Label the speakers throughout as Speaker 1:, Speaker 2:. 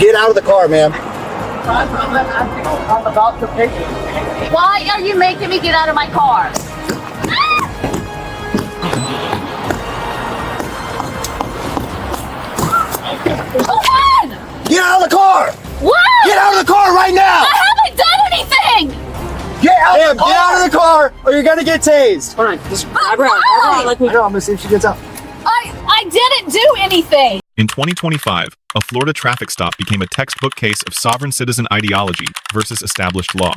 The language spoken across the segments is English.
Speaker 1: Get out of the car, ma'am.
Speaker 2: I'm about to pick it.
Speaker 3: Why are you making me get out of my car? Hold on!
Speaker 1: Get out of the car!
Speaker 3: What?
Speaker 1: Get out of the car right now!
Speaker 3: I haven't done anything!
Speaker 1: Get out of the car! Get out of the car, or you're gonna get tased.
Speaker 4: Hold on, just grab her out. Like
Speaker 1: I know, I'm gonna see if she gets out.
Speaker 3: I didn't do anything!
Speaker 5: In 2025, a Florida traffic stop became a textbook case of sovereign citizen ideology versus established law.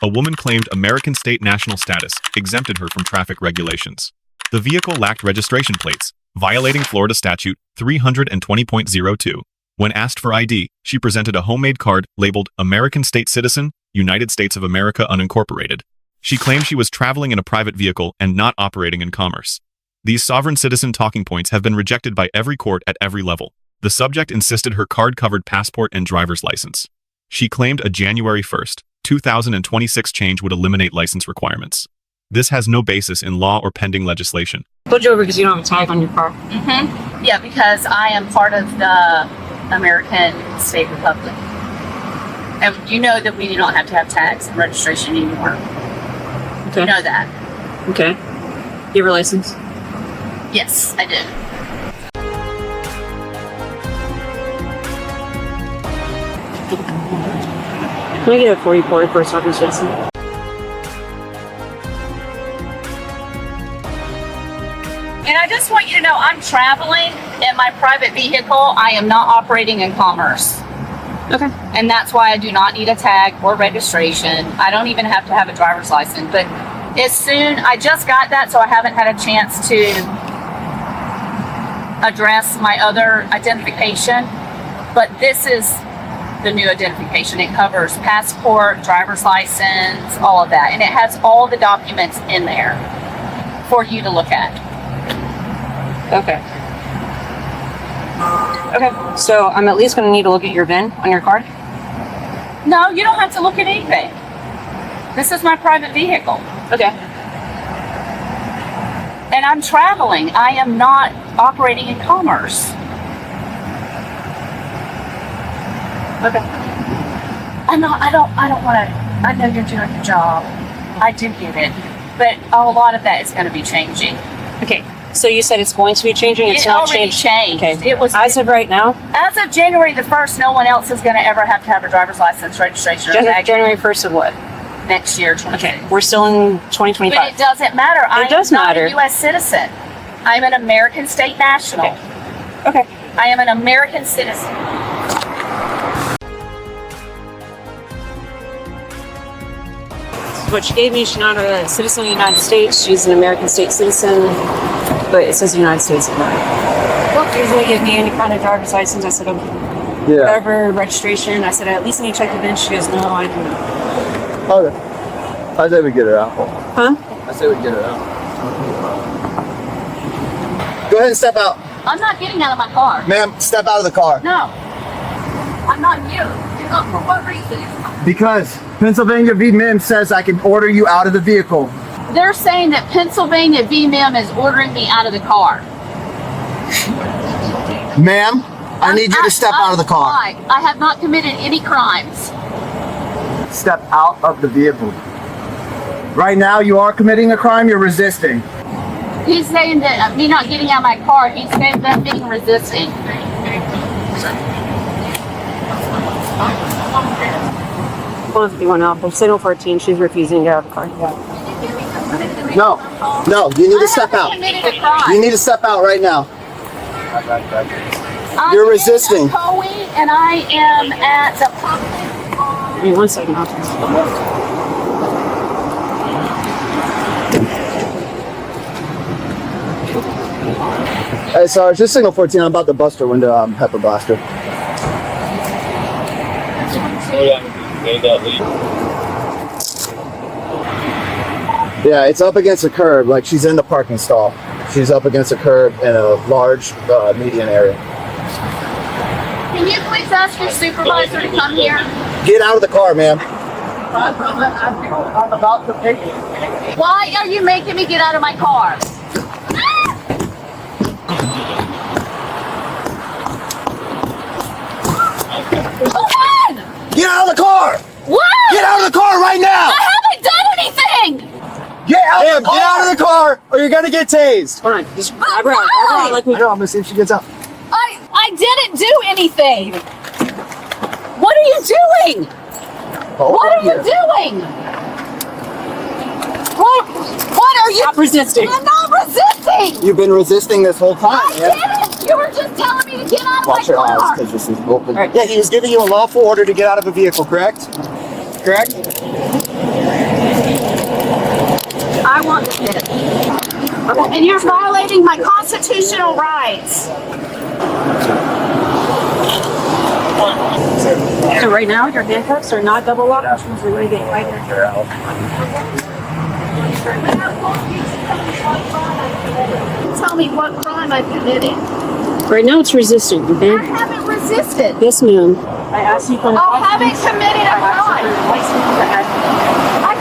Speaker 5: A woman claimed American state national status exempted her from traffic regulations. The vehicle lacked registration plates, violating Florida Statute 320.02. When asked for ID, she presented a homemade card labeled American State Citizen, United States of America Unincorporated. She claimed she was traveling in a private vehicle and not operating in commerce. These sovereign citizen talking points have been rejected by every court at every level. The subject insisted her card covered passport and driver's license. She claimed a January 1st, 2026 change would eliminate license requirements. This has no basis in law or pending legislation.
Speaker 4: pulled you over because you don't have a tag on your car.
Speaker 3: Mm-hmm. Yeah, because I am part of the American State Republic. And you know that we do not have to have tags and registration anymore.
Speaker 4: Okay.
Speaker 3: You know that.
Speaker 4: Okay. You have a license?
Speaker 3: Yes, I do.
Speaker 4: Can I get a 44 for a sovereign citizen?
Speaker 3: And I just want you to know I'm traveling in my private vehicle. I am not operating in commerce.
Speaker 4: Okay.
Speaker 3: And that's why I do not need a tag or registration. I don't even have to have a driver's license. But as soon, I just got that, so I haven't had a chance to address my other identification. But this is the new identification. It covers passport, driver's license, all of that. And it has all the documents in there for you to look at.
Speaker 4: Okay. Okay. So I'm at least going to need to look at your VIN on your card?
Speaker 3: No, you don't have to look at anything. This is my private vehicle.
Speaker 4: Okay.
Speaker 3: And I'm traveling. I am not operating in commerce.
Speaker 4: Okay.
Speaker 3: I don't want to, I know you're doing your job. I do get it. But a lot of that is going to be changing.
Speaker 4: Okay. So you said it's going to be changing? It's
Speaker 3: It
Speaker 4: not
Speaker 3: already changed.
Speaker 4: Okay.
Speaker 3: It was,
Speaker 4: As of right now?
Speaker 3: as of January the 1st, no one else is going to ever have to have a driver's license, registration, or tag
Speaker 4: January 1st of what?
Speaker 3: next year, 26.
Speaker 4: Okay. We're still in 2025.
Speaker 3: But it doesn't matter. I
Speaker 4: does
Speaker 3: am not
Speaker 4: matter.
Speaker 3: a U.S. citizen. I'm an American state national.
Speaker 4: Okay.
Speaker 3: I am an American citizen.
Speaker 4: What she gave me, she's not a citizen of the United States. She's an American state citizen, but it says United States of America. Well, she's going to give me any kind of driver's license. I said, okay.
Speaker 1: Yeah.
Speaker 4: Whatever, registration. I said, I at least need to check the VIN. She goes, no, I don't know.
Speaker 1: Okay. I say we get her out.
Speaker 4: Huh?
Speaker 1: I say we get her out. Go ahead and step out.
Speaker 3: I'm not getting out of my car.
Speaker 1: Ma'am, step out of the car.
Speaker 3: No. I'm not you. For what reason?
Speaker 1: Because Pennsylvania v. Mimms says I can order you out of the vehicle.
Speaker 3: They're saying that Pennsylvania v. Mimms is ordering me out of the car.
Speaker 1: Ma'am, I need you to step out of the car.
Speaker 3: Why? I have not committed any crimes.
Speaker 1: Step out of the vehicle. Right now, you are committing a crime. You're resisting.
Speaker 3: He's saying that me not getting out of my car, he's saying that I'm being resisting.
Speaker 4: Well, if you want out, signal 14, she's refusing to get out of the car.
Speaker 1: No, no, you need to step
Speaker 3: I
Speaker 1: out.
Speaker 3: haven't committed a crime.
Speaker 1: You need to step out right now.
Speaker 3: I'm
Speaker 1: You're
Speaker 3: in
Speaker 1: resisting.
Speaker 3: a Coe, and I am at the public.
Speaker 4: Give me 1 second, officer.
Speaker 1: Hey, sorry, just signal 14. I'm about to bust her window. Pepper blaster. Yeah, it's up against a curb. Like she's in the parking stall. She's up against a curb in a large median area.
Speaker 3: Can you please ask your supervisor to come here?
Speaker 1: Get out of the car, ma'am.
Speaker 2: I'm about to pick it.
Speaker 3: Why are you making me get out of my car?
Speaker 1: you're gonna get tased.
Speaker 4: Hold on. Just grab her out. Grab her out like we
Speaker 1: I know, I'm gonna see if she gets out.
Speaker 3: I didn't do anything. What are you doing? What are you doing? What are you?
Speaker 4: Stop resisting.
Speaker 3: I'm not resisting.
Speaker 1: You've been resisting this whole time.
Speaker 3: I didn't. You were just telling me to get out of
Speaker 1: Watch
Speaker 3: my
Speaker 1: your eyes,
Speaker 3: car.
Speaker 1: because this is open.
Speaker 4: Right.
Speaker 1: Yeah, he was giving you a lawful order to get out of a vehicle, correct? Correct?
Speaker 3: I want this. And you're violating my constitutional rights.
Speaker 4: So right now, your handcuffs are not double locked, which means we're going to get right there.
Speaker 3: Tell me what crime I committed.
Speaker 4: Right now, it's resisting, okay?
Speaker 3: I haven't resisted.
Speaker 4: Yes, ma'am. I asked you for the
Speaker 3: I haven't committed a crime. I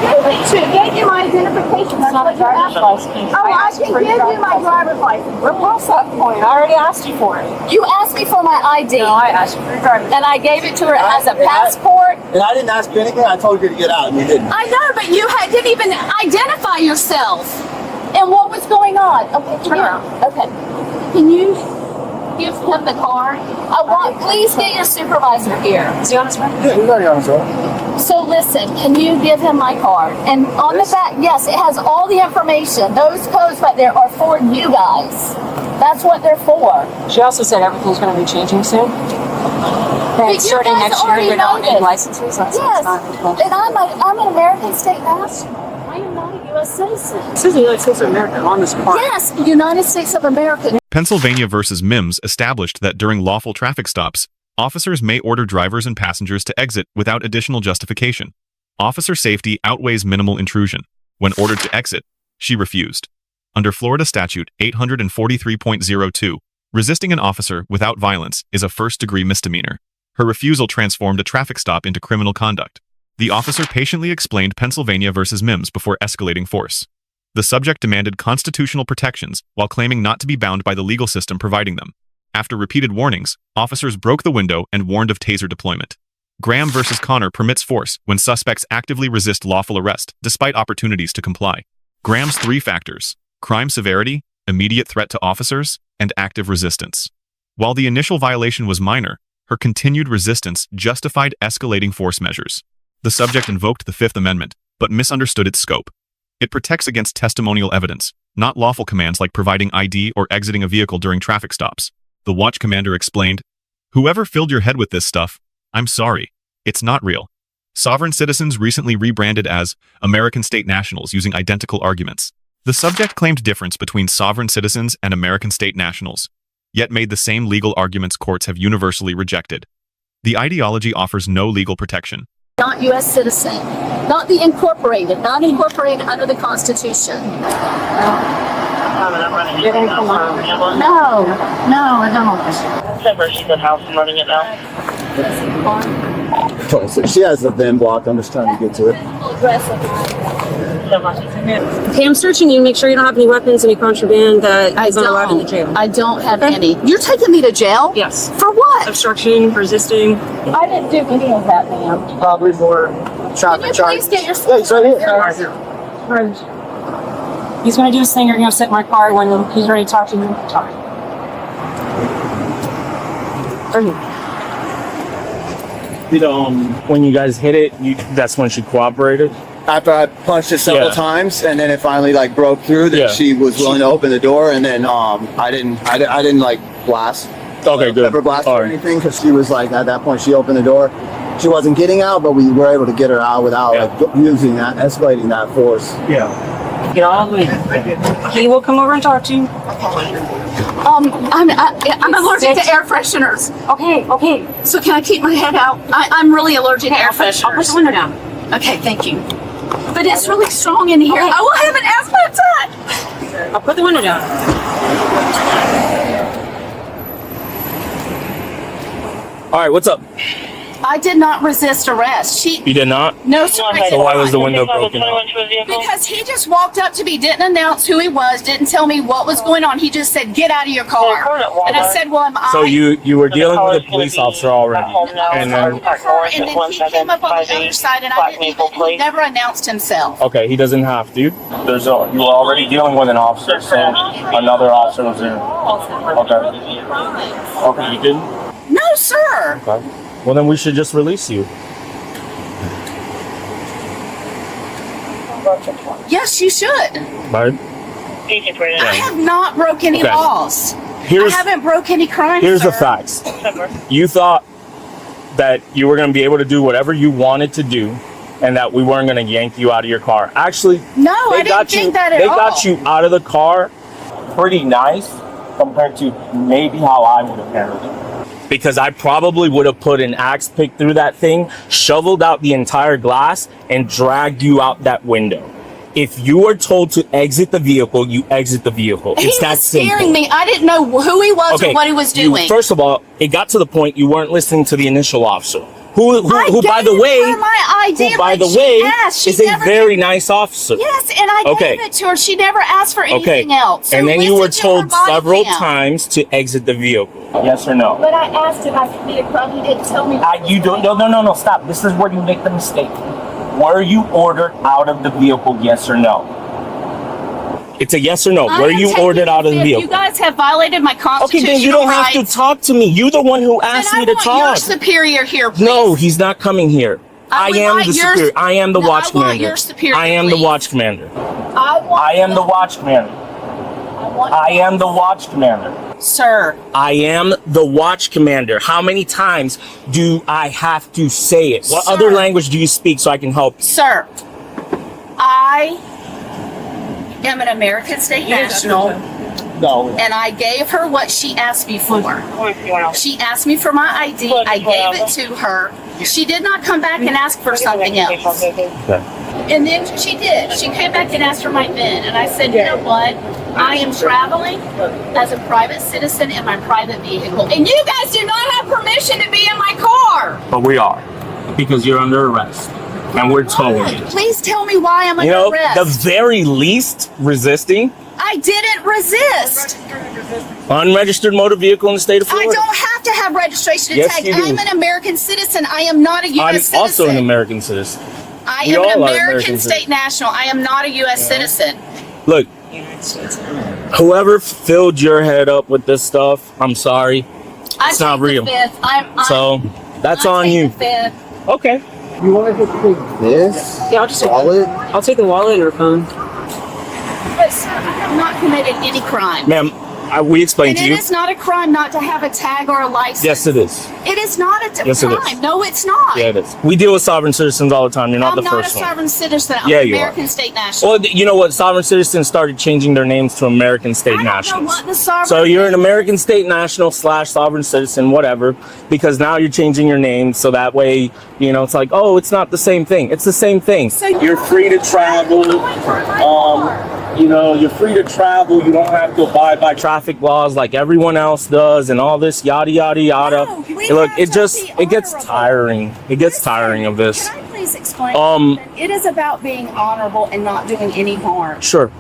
Speaker 3: gave you my identification. That's what you asked for. Oh, I can give you my driver's license. We're past that point.
Speaker 4: I already asked you for it.
Speaker 3: You asked me for my ID.
Speaker 4: No, I asked you for your driver's license.
Speaker 3: And I gave it to her as a passport.
Speaker 1: And I didn't ask you anything. I told you to get out, and you didn't.
Speaker 3: I know, but you didn't even identify yourself. And what was going on? Okay,
Speaker 4: Turn around.
Speaker 3: Okay. Can you give him the car? Please get your supervisor here.
Speaker 4: Is he on his way?
Speaker 1: Yeah, he's already on his own.
Speaker 3: So listen, can you give him my card? And on the back, yes, it has all the information. Those codes right there are for you guys. That's what they're for.
Speaker 4: She also said everything's going to be changing soon.
Speaker 3: But you
Speaker 4: That starting
Speaker 3: guys
Speaker 4: next year,
Speaker 3: already
Speaker 4: they're not
Speaker 3: know
Speaker 4: getting
Speaker 3: this.
Speaker 4: licenses. That's
Speaker 3: Yes,
Speaker 4: not
Speaker 3: and I'm an American state national. I am not a U.S. citizen.
Speaker 4: It says the United States of America on this part.
Speaker 3: Yes, United States of America.
Speaker 5: Pennsylvania versus Mimms established that during lawful traffic stops, officers may order drivers and passengers to exit without additional justification. Officer safety outweighs minimal intrusion. When ordered to exit, she refused. Under Florida Statute 843.02, resisting an officer without violence is a first-degree misdemeanor. Her refusal transformed a traffic stop into criminal conduct. The officer patiently explained Pennsylvania versus Mimms before escalating force. The subject demanded constitutional protections while claiming not to be bound by the legal system providing them. After repeated warnings, officers broke the window and warned of taser deployment. Graham versus Connor permits force when suspects actively resist lawful arrest despite opportunities to comply. Graham's 3 factors: crime severity, immediate threat to officers, and active resistance. While the initial violation was minor, her continued resistance justified escalating force measures. The subject invoked the Fifth Amendment, but misunderstood its scope. It protects against testimonial evidence, not lawful commands like providing ID or exiting a vehicle during traffic stops. The watch commander explained, "Whoever filled your head with this stuff, I'm sorry. It's not real." Sovereign citizens recently rebranded as American state nationals using identical arguments. The subject claimed difference between sovereign citizens and American state nationals, yet made the same legal arguments courts have universally rejected. The ideology offers no legal protection.
Speaker 3: Not U.S. citizen. Not the incorporated. Not incorporated under the Constitution. No, I don't.
Speaker 2: She's in house and running it now.
Speaker 1: She has the VIN blocked. I'm just trying to get to it.
Speaker 4: Okay, I'm searching you. Make sure you don't have any weapons, any contraband that is not allowed in the jail.
Speaker 3: I don't have any. You're taking me to jail?
Speaker 4: Yes.
Speaker 3: For what?
Speaker 4: Obstruction, resisting.
Speaker 3: I didn't do any of that, ma'am.
Speaker 1: Probably more traffic
Speaker 3: Please get your
Speaker 1: Yeah, he's right here.
Speaker 4: He's going to do his thing. You're going to sit in my car when he's ready to talk to you. Talk.
Speaker 6: When you guys hit it, that's when she cooperated.
Speaker 1: After I punched it several
Speaker 6: Yeah.
Speaker 1: times, and then it finally like broke through, then
Speaker 6: Yeah.
Speaker 1: she was willing to open the door, and then I didn't like blast.
Speaker 6: Okay, good.
Speaker 1: Pepper blast
Speaker 6: All
Speaker 1: or
Speaker 6: right.
Speaker 1: anything, because she was like, at that point she opened the door. She wasn't getting out, but we were able to get her out without like using that, escalating that force.
Speaker 6: Yeah.
Speaker 4: Get all the way. He will come over and talk to you.
Speaker 3: I'm allergic to air fresheners.
Speaker 4: Okay.
Speaker 3: So can I keep my head out? I'm really allergic to air
Speaker 4: I'll put the
Speaker 3: fresheners.
Speaker 4: window down.
Speaker 3: Okay, thank you. But it's really strong in here.
Speaker 4: Okay.
Speaker 3: I will have an asthma attack.
Speaker 4: I'll put the window down.
Speaker 6: All right, what's up?
Speaker 3: I did not resist arrest.
Speaker 6: You did not?
Speaker 3: No, sir. I
Speaker 6: So
Speaker 3: did
Speaker 6: why was the
Speaker 3: not.
Speaker 6: window broken out?
Speaker 3: Because he just walked up to me, didn't announce who he was, didn't tell me what was going on. He just said, "Get out of your car." And I said, "Well, am I?"
Speaker 6: So you were dealing with a police officer already, and then
Speaker 3: And then he came up on the other side, and he never announced himself.
Speaker 6: okay, he doesn't have to. You were already dealing with an officer, so another officer was there. Okay, you didn't.
Speaker 3: No, sir.
Speaker 6: Okay. Well, then we should just release you.
Speaker 3: Yes, you should.
Speaker 6: Right?
Speaker 3: I have not broke any
Speaker 6: Okay.
Speaker 3: laws.
Speaker 6: Here's
Speaker 3: I haven't broke any crimes.
Speaker 6: here's
Speaker 3: sir.
Speaker 6: the facts. You thought that you were going to be able to do whatever you wanted to do, and that we weren't going to yank you out of your car. Actually,
Speaker 3: No, I didn't think that at
Speaker 6: they
Speaker 3: all.
Speaker 6: got you out of the car pretty nice compared to maybe how I would have handled it. Because I probably would have put an axe pick through that thing, shoveled out the entire glass, and dragged you out that window. If you were told to exit the vehicle, you exit the vehicle.
Speaker 3: He
Speaker 6: It's that
Speaker 3: was
Speaker 6: simple.
Speaker 3: scaring me. I didn't know who he was or what he was doing.
Speaker 6: First of all, it got to the point you weren't listening to the initial officer, who
Speaker 3: I
Speaker 6: by the
Speaker 3: gave
Speaker 6: way,
Speaker 3: her my ID,
Speaker 6: who by
Speaker 3: like
Speaker 6: the
Speaker 3: she
Speaker 6: way
Speaker 3: asked. She
Speaker 6: is a
Speaker 3: never
Speaker 6: very
Speaker 3: gave-
Speaker 6: nice officer.
Speaker 3: Yes, and I
Speaker 6: Okay.
Speaker 3: gave it to her. She never asked for
Speaker 6: Okay,
Speaker 3: anything else. So
Speaker 6: and then you were
Speaker 3: listen to her
Speaker 6: told
Speaker 3: body
Speaker 6: several
Speaker 3: cam.
Speaker 6: times to exit the vehicle. Yes or no?
Speaker 3: But I asked him. I committed a crime. He didn't tell me.
Speaker 6: You don't. No. Stop. This is where you make the mistake. Were you ordered out of the vehicle? Yes or no? It's a yes or no.
Speaker 3: I
Speaker 6: Were
Speaker 3: am
Speaker 6: you
Speaker 3: taking
Speaker 6: ordered out of the
Speaker 3: fifth.
Speaker 6: vehicle?
Speaker 3: You guys have violated my
Speaker 6: Okay,
Speaker 3: constitutional
Speaker 6: then you don't
Speaker 3: rights.
Speaker 6: have to talk to me. You're the one who asked
Speaker 3: Then
Speaker 6: me
Speaker 3: I
Speaker 6: to
Speaker 3: want your
Speaker 6: talk.
Speaker 3: superior here, please.
Speaker 6: No, he's not coming here.
Speaker 3: I
Speaker 6: I
Speaker 3: would
Speaker 6: am
Speaker 3: like
Speaker 6: the
Speaker 3: your-
Speaker 6: superior. I am the
Speaker 3: No,
Speaker 6: watch
Speaker 3: I want
Speaker 6: commander.
Speaker 3: your superior,
Speaker 6: I am the
Speaker 3: please.
Speaker 6: watch commander.
Speaker 3: I
Speaker 6: I am the watch commander. I am the watch commander.
Speaker 3: Sir,
Speaker 6: I am the watch commander. How many times do I have to say it? What
Speaker 3: Sir.
Speaker 6: other language do you speak so I can help you?
Speaker 3: sir, I am an American state national,
Speaker 6: No.
Speaker 3: and I gave her what she asked me for. She asked me for my ID. I gave it to her. She did not come back and ask for something else.
Speaker 6: Okay.
Speaker 3: And then she did. She came back and asked for my VIN. And I said, you know what? I am traveling as a private citizen in my private vehicle. And you guys do not have permission to be in my car.
Speaker 6: But we are. Because you're under arrest. And we're towing you.
Speaker 3: Please tell me why I'm
Speaker 6: You
Speaker 3: under
Speaker 6: know,
Speaker 3: arrest.
Speaker 6: the very least resisting,
Speaker 3: I didn't resist.
Speaker 6: unregistered motor vehicle in the state of
Speaker 3: I
Speaker 6: Florida.
Speaker 3: don't have to have registration to
Speaker 6: Yes,
Speaker 3: tag.
Speaker 6: you do.
Speaker 3: I'm an American citizen. I am not a U.S.
Speaker 6: I'm
Speaker 3: citizen.
Speaker 6: also an American citizen.
Speaker 3: I
Speaker 6: We
Speaker 3: am
Speaker 6: all
Speaker 3: an
Speaker 6: are
Speaker 3: American
Speaker 6: American
Speaker 3: state national. I am not a U.S. citizen.
Speaker 6: Look, whoever filled your head up with this stuff, I'm sorry. It's not real. So that's on you. Okay.
Speaker 1: You want to take this?
Speaker 4: Yeah, I'll just
Speaker 1: Wallet?
Speaker 4: I'll take the wallet or phone.
Speaker 3: But sir, I have not committed any crime.
Speaker 6: Ma'am, we explained
Speaker 3: And
Speaker 6: to
Speaker 3: it
Speaker 6: you.
Speaker 3: is not a crime not to have a tag or a license.
Speaker 6: Yes, it is.
Speaker 3: It is not a
Speaker 6: Yes, it is.
Speaker 3: crime. No, it's not.
Speaker 6: Yeah, it is. We deal with sovereign citizens all the time. You're not
Speaker 3: I'm
Speaker 6: the
Speaker 3: not a
Speaker 6: first one.
Speaker 3: sovereign citizen. I'm
Speaker 6: Yeah,
Speaker 3: an
Speaker 6: you are.
Speaker 3: American state national.
Speaker 6: Well, you know what? Sovereign citizens started changing their names to American state
Speaker 3: I don't know
Speaker 6: nationals.
Speaker 3: what the sovereign
Speaker 6: So you're an
Speaker 3: is.
Speaker 6: American state national / sovereign citizen, whatever, because now you're changing your name so that way, it's like, oh, it's not the same thing. It's the same thing.
Speaker 3: So
Speaker 6: You're free to travel. You're free to travel. You don't have to abide by traffic laws like everyone else does and all this yada, yada, yada.
Speaker 3: No, we
Speaker 6: Look,
Speaker 3: have
Speaker 6: it
Speaker 3: to be
Speaker 6: gets
Speaker 3: honorable.
Speaker 6: tiring. It gets tiring of this.
Speaker 3: Can I please explain?
Speaker 6: Um,
Speaker 3: It is about being honorable and not doing any harm.
Speaker 6: Sure.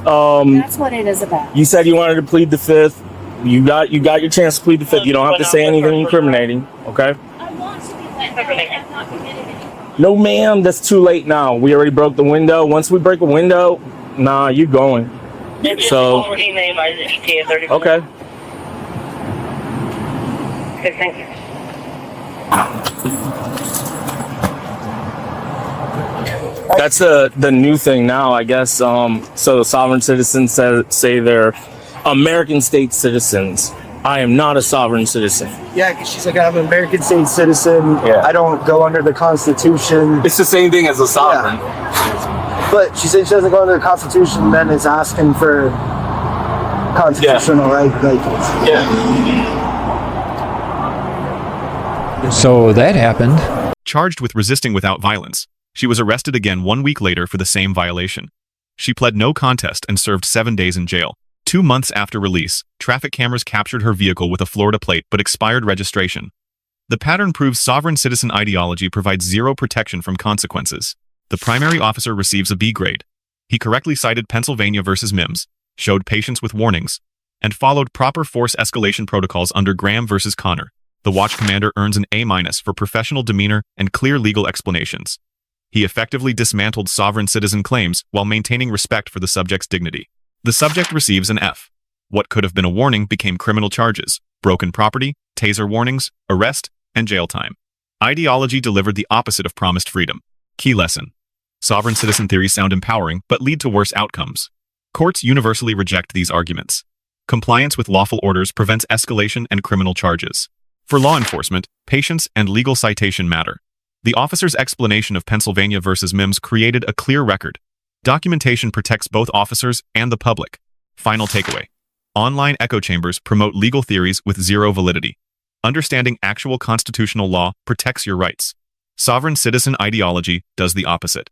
Speaker 3: That's what it is about.
Speaker 6: You said you wanted to plead the fifth. You got your chance to plead the fifth. You don't have to say anything incriminating, okay?
Speaker 3: I want to be let go. I have not committed any crime.
Speaker 6: No, ma'am, that's too late now. We already broke the window. Once we break a window, nah, you going. So, okay.
Speaker 2: Thank you.
Speaker 6: That's the new thing now, I guess. So sovereign citizens say they're American state citizens. I am not a sovereign citizen.
Speaker 1: Yeah, because she's like, I'm an American state citizen.
Speaker 6: Yeah.
Speaker 1: I don't go under the Constitution.
Speaker 6: It's the same thing as a sovereign.
Speaker 1: But she said she doesn't go under the Constitution, then is asking for constitutional right.
Speaker 7: So that happened.
Speaker 5: Charged with resisting without violence, she was arrested again 1 week later for the same violation. She pled no contest and served 7 days in jail. 2 months after release, traffic cameras captured her vehicle with a Florida plate but expired registration. The pattern proves sovereign citizen ideology provides zero protection from consequences. The primary officer receives a B grade. He correctly cited Pennsylvania versus Mimms, showed patience with warnings, and followed proper force escalation protocols under Graham versus Connor. The watch commander earns an A- for professional demeanor and clear legal explanations. He effectively dismantled sovereign citizen claims while maintaining respect for the subject's dignity. The subject receives an F. What could have been a warning became criminal charges: broken property, taser warnings, arrest, and jail time. Ideology delivered the opposite of promised freedom. Key lesson: sovereign citizen theories sound empowering but lead to worse outcomes. Courts universally reject these arguments. Compliance with lawful orders prevents escalation and criminal charges. For law enforcement, patience and legal citation matter. The officer's explanation of Pennsylvania versus Mimms created a clear record. Documentation protects both officers and the public. Final takeaway: online echo chambers promote legal theories with zero validity. Understanding actual constitutional law protects your rights. Sovereign citizen ideology does the opposite.